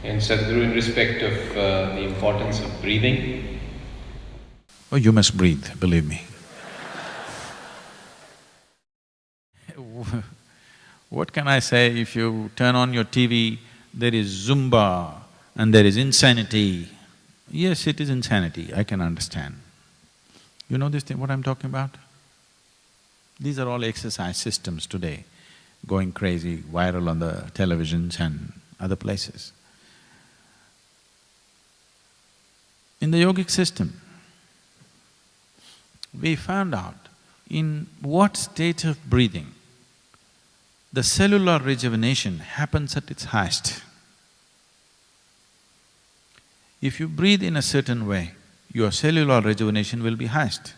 And Sadhguru, in respect of the importance of breathing. Oh, you must breathe, believe me. What can I say? If you turn on your TV, there is Zumba and there is insanity. Yes, it is insanity, I can understand. You know this thing, what I'm talking about? These are all exercise systems today, going crazy, viral on the televisions and other places. In the yogic system, we found out in what state of breathing the cellular rejuvenation happens at its highest. If you breathe in a certain way, your cellular rejuvenation will be highest.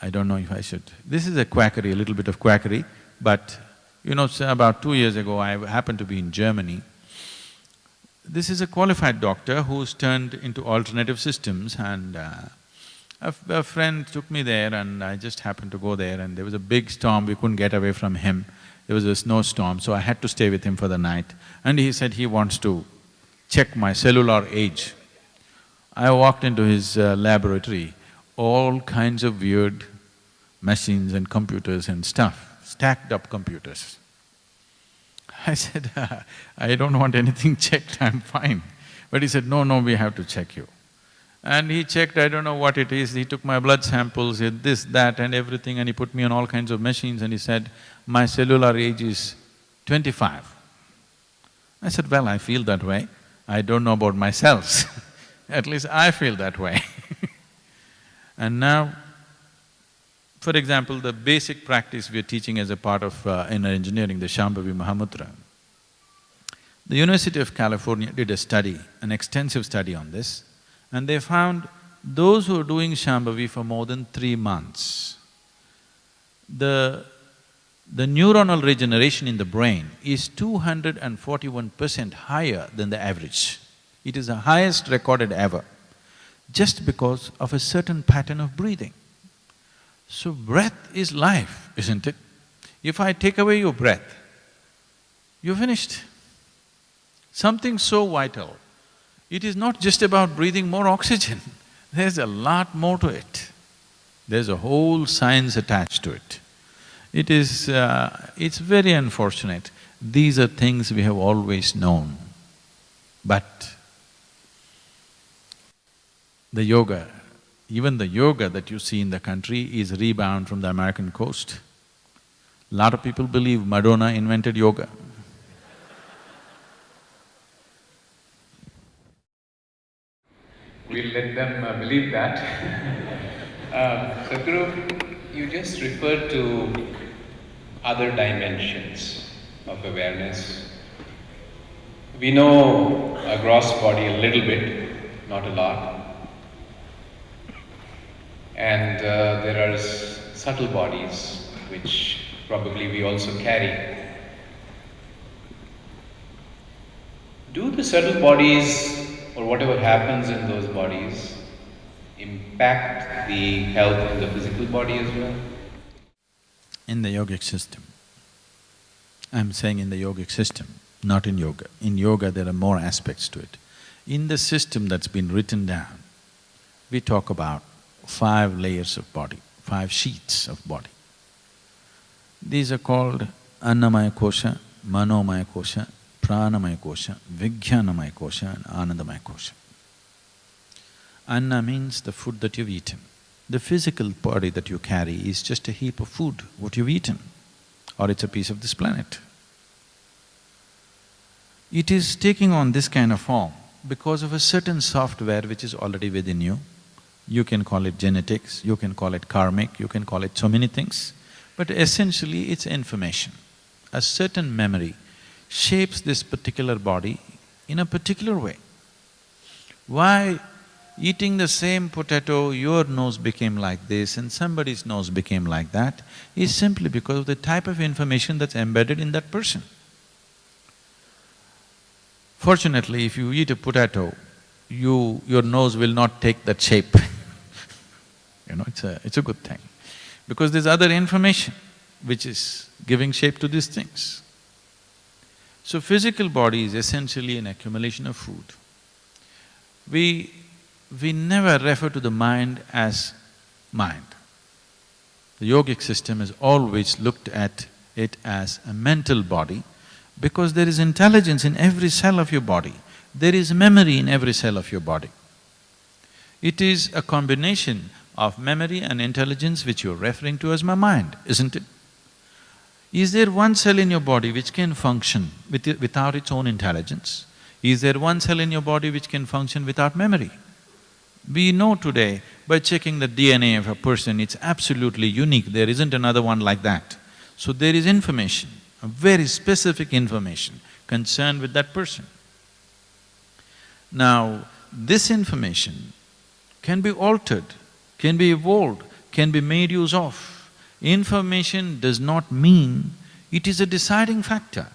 I don't know if I should… This is a quackery, a little bit of quackery, but you know, so about 2 years ago, I happened to be in Germany. This is a qualified doctor who's turned into alternative systems, and a friend took me there and I just happened to go there, and there was a big storm, we couldn't get away from him. There was a snowstorm, so I had to stay with him for the night, and he said he wants to check my cellular age. I walked into his laboratory, all kinds of weird machines and computers and stuff, stacked up computers. I said, I don't want anything checked, I'm fine. But he said, no, we have to check you. And he checked, I don't know what it is, he took my blood samples, he had this, that and everything, and he put me on all kinds of machines and he said, my cellular age is 25. I said, well, I feel that way. I don't know about myself, at least I feel that way. And now, for example, the basic practice we are teaching as a part of inner engineering, the Shambhavi Mahamudra. The University of California did a study, an extensive study on this, and they found those who are doing Shambhavi for more than 3 months, the neuronal regeneration in the brain is 241% higher than the average. It is the highest recorded ever, just because of a certain pattern of breathing. So breath is life, isn't it? If I take away your breath, you're finished. Something so vital. It is not just about breathing more oxygen, there's a lot more to it. There's a whole science attached to it. It's very unfortunate. These are things we have always known, but the yoga, even the yoga that you see in the country is rebound from the American coast. Lot of people believe Madonna invented yoga. We'll let them believe that. Sadhguru, you just referred to other dimensions of awareness. We know a gross body a little bit, not a lot. And there are subtle bodies which probably we also carry. Do the subtle bodies or whatever happens in those bodies impact the health of the physical body as well? In the yogic system, I'm saying in the yogic system, not in yoga. In yoga there are more aspects to it. In the system that's been written down, we talk about 5 layers of body, 5 sheaths of body. These are called Annamaya Kosha, Manomaya Kosha, Pranamaya Kosha, Vijnanamaya Kosha and Anandamaya Kosha. Anna means the food that you've eaten. The physical body that you carry is just a heap of food, what you've eaten, or it's a piece of this planet. It is taking on this kind of form because of a certain software which is already within you. You can call it genetics, you can call it karmic, you can call it so many things, but essentially it's information. A certain memory shapes this particular body in a particular way. Why eating the same potato, your nose became like this and somebody's nose became like that, is simply because of the type of information that's embedded in that person. Fortunately, if you eat a potato, your nose will not take that shape. You know, it's a good thing, because there's other information which is giving shape to these things. So physical body is essentially an accumulation of food. We never refer to the mind as mind. The yogic system has always looked at it as a mental body because there is intelligence in every cell of your body, there is memory in every cell of your body. It is a combination of memory and intelligence which you're referring to as my mind, isn't it? Is there one cell in your body which can function without its own intelligence? Is there one cell in your body which can function without memory? We know today, by checking the DNA of a person, it's absolutely unique, there isn't another one like that. So there is information, a very specific information concerned with that person. Now, this information can be altered, can be evolved, can be made use of. Information does not mean it is a deciding factor.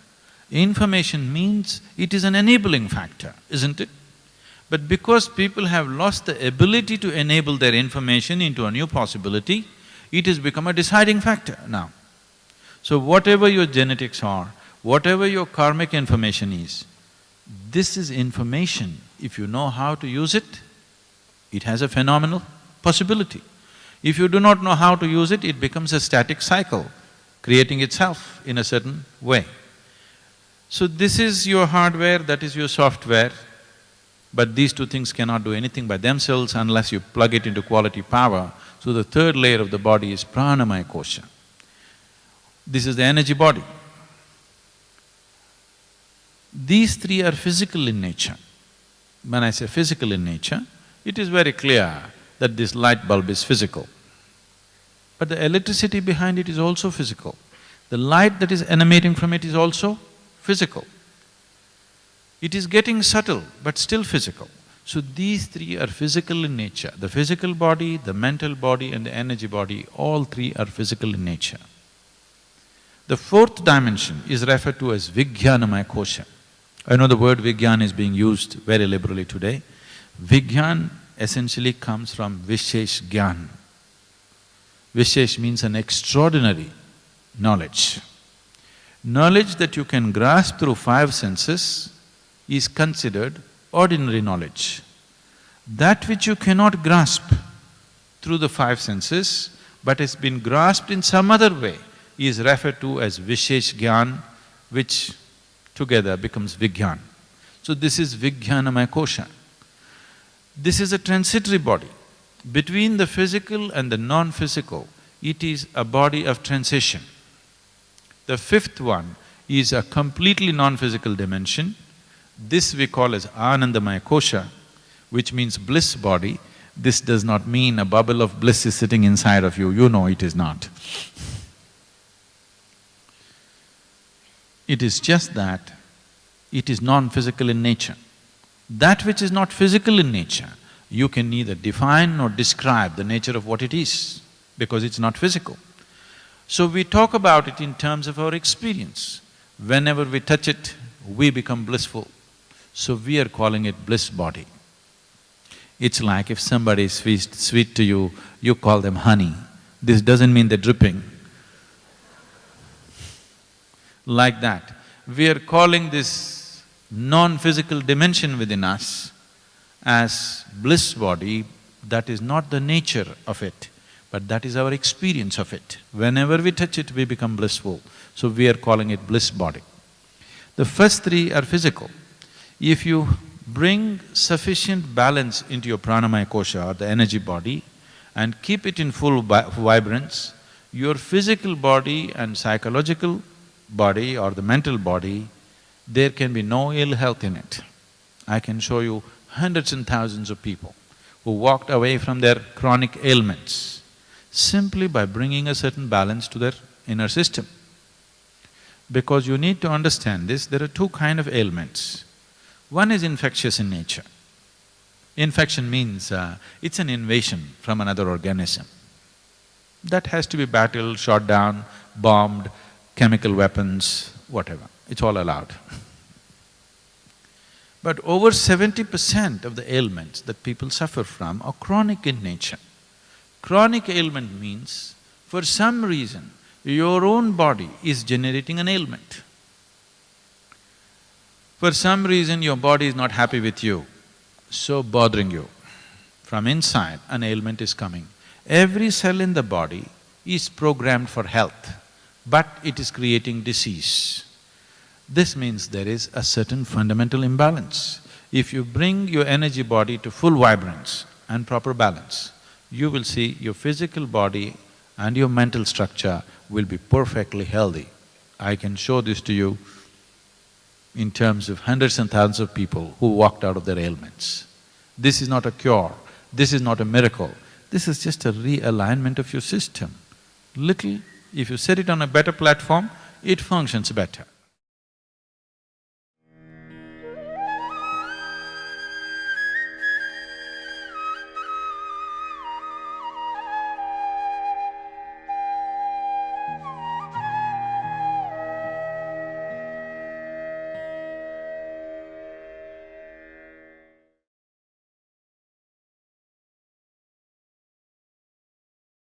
Information means it is an enabling factor, isn't it? But because people have lost the ability to enable their information into a new possibility, it has become a deciding factor now. So whatever your genetics are, whatever your karmic information is, this is information. If you know how to use it, it has a phenomenal possibility. If you do not know how to use it, it becomes a static cycle, creating itself in a certain way. So this is your hardware, that is your software, but these two things cannot do anything by themselves unless you plug it into quality power. So the third layer of the body is pranamaya kosha. This is the energy body. These three are physical in nature. When I say physical in nature, it is very clear that this light bulb is physical. But the electricity behind it is also physical. The light that is emanating from it is also physical. It is getting subtle, but still physical. So these three are physical in nature. The physical body, the mental body and the energy body, all three are physical in nature. The fourth dimension is referred to as Vijnanamaya Kosha. I know the word Vijnan is being used very liberally today. Vijnan essentially comes from Vishesh Gyan. Vishesh means an extraordinary knowledge. Knowledge that you can grasp through five senses is considered ordinary knowledge. That which you cannot grasp through the five senses, but has been grasped in some other way, is referred to as Vishesh Gyan, which together becomes Vijnan. So this is Vijnanamaya Kosha. This is a transitory body. Between the physical and the non-physical, it is a body of transition. The fifth one is a completely non-physical dimension. This we call as Anandamaya Kosha, which means bliss body. This does not mean a bubble of bliss is sitting inside of you, you know it is not. It is just that it is non-physical in nature. That which is not physical in nature, you can neither define nor describe the nature of what it is, because it's not physical. So we talk about it in terms of our experience. Whenever we touch it, we become blissful. So we are calling it bliss body. It's like if somebody is sweet to you, you call them honey. This doesn't mean they're dripping. Like that, we are calling this non-physical dimension within us as bliss body. That is not the nature of it, but that is our experience of it. Whenever we touch it, we become blissful. So we are calling it bliss body. The first three are physical. If you bring sufficient balance into your pranamaya kosha or the energy body and keep it in full vibrance, your physical body and psychological body or the mental body, there can be no ill health in it. I can show you hundreds and thousands of people who walked away from their chronic ailments simply by bringing a certain balance to their inner system. Because you need to understand this, there are two kinds of ailments. One is infectious in nature. Infection means it's an invasion from another organism. That has to be battled, shot down, bombed, chemical weapons, whatever, it's all allowed. But over 70% of the ailments that people suffer from are chronic in nature. Chronic ailment means, for some reason, your own body is generating an ailment. For some reason your body is not happy with you, so bothering you. From inside, an ailment is coming. Every cell in the body is programmed for health, but it is creating disease. This means there is a certain fundamental imbalance. If you bring your energy body to full vibrance and proper balance, you will see your physical body and your mental structure will be perfectly healthy. I can show this to you in terms of hundreds and thousands of people who walked out of their ailments. This is not a cure, this is not a miracle, this is just a realignment of your system. Little, if you set it on a better platform, it functions better.